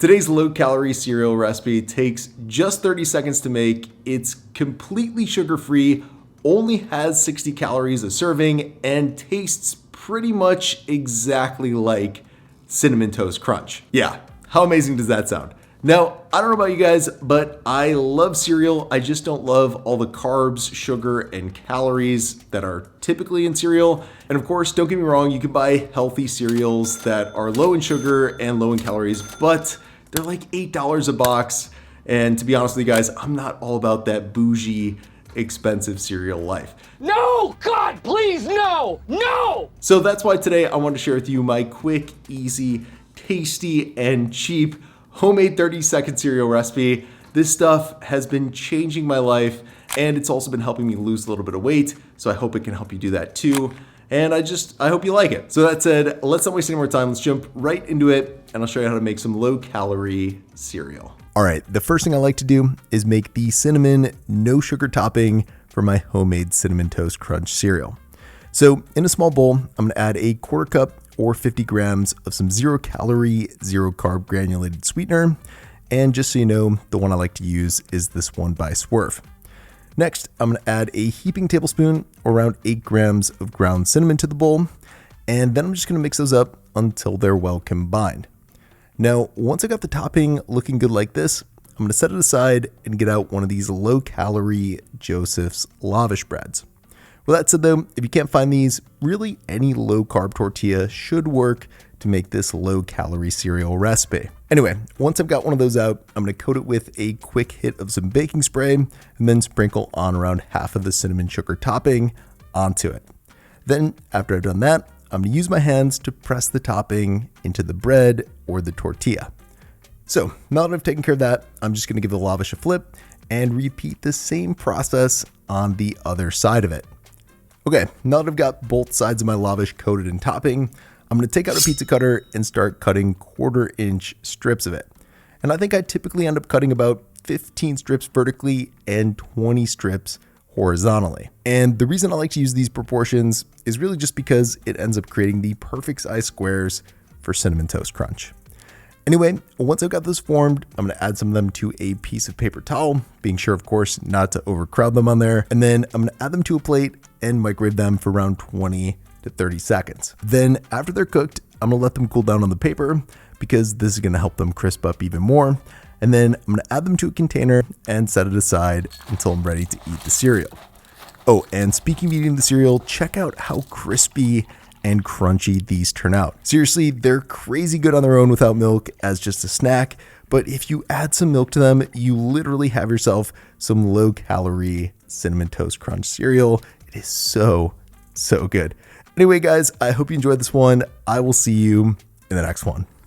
Today's low-calorie cereal recipe takes just 30 seconds to make. It's completely sugar-free, only has 60 calories a serving, and tastes pretty much exactly like Cinnamon Toast Crunch. Yeah, how amazing does that sound? Now, I don't know about you guys, but I love cereal. I just don't love all the carbs, sugar, and calories that are typically in cereal. And of course, don't get me wrong, you can buy healthy cereals that are low in sugar and low in calories, but they're like $8 a box. And to be honest with you guys, I'm not all about that bougie, expensive cereal life. No! God, please, no! No! So that's why today I want to share with you my quick, easy, tasty, and cheap homemade 30-second cereal recipe. This stuff has been changing my life, and it's also been helping me lose a little bit of weight, so I hope it can help you do that too. And I hope you like it. So that said, let's not waste any more time. Let's jump right into it, and I'll show you how to make some low-calorie cereal. All right, the first thing I like to do is make the cinnamon no sugar topping for my homemade Cinnamon Toast Crunch cereal. So in a small bowl, I'm gonna add a quarter cup or 50 grams of some 0-calorie, 0-carb granulated sweetener. And just so you know, the one I like to use is this one by Swerve. Next, I'm gonna add a heaping tablespoon or around 8 grams of ground cinnamon to the bowl. And then I'm just gonna mix those up until they're well combined. Now, once I got the topping looking good like this, I'm gonna set it aside and get out one of these low-calorie Joseph's lavish breads. With that said though, if you can't find these, really any low-carb tortilla should work to make this low-calorie cereal recipe. Anyway, once I've got one of those out, I'm gonna coat it with a quick hit of some baking spray and then sprinkle on around half of the cinnamon sugar topping onto it. Then, after I've done that, I'm gonna use my hands to press the topping into the bread or the tortilla. So now that I've taken care of that, I'm just gonna give the lavish a flip and repeat the same process on the other side of it. Okay, now that I've got both sides of my lavish coated in topping, I'm gonna take out a pizza cutter and start cutting 1/4-inch strips of it. And I think I typically end up cutting about 15 strips vertically and 20 strips horizontally. And the reason I like to use these proportions is really just because it ends up creating the perfect size squares for Cinnamon Toast Crunch. Anyway, once I've got those formed, I'm gonna add some of them to a piece of paper towel, being sure, of course, not to overcrowd them on there. And then I'm gonna add them to a plate and microwave them for around 20 to 30 seconds. Then after they're cooked, I'm gonna let them cool down on the paper because this is gonna help them crisp up even more. And then I'm gonna add them to a container and set it aside until I'm ready to eat the cereal. Oh, and speaking of eating the cereal, check out how crispy and crunchy these turn out. Seriously, they're crazy good on their own without milk as just a snack, but if you add some milk to them, you literally have yourself some low-calorie Cinnamon Toast Crunch cereal. It is so good. Anyway, guys, I hope you enjoyed this one. I will see you in the next one.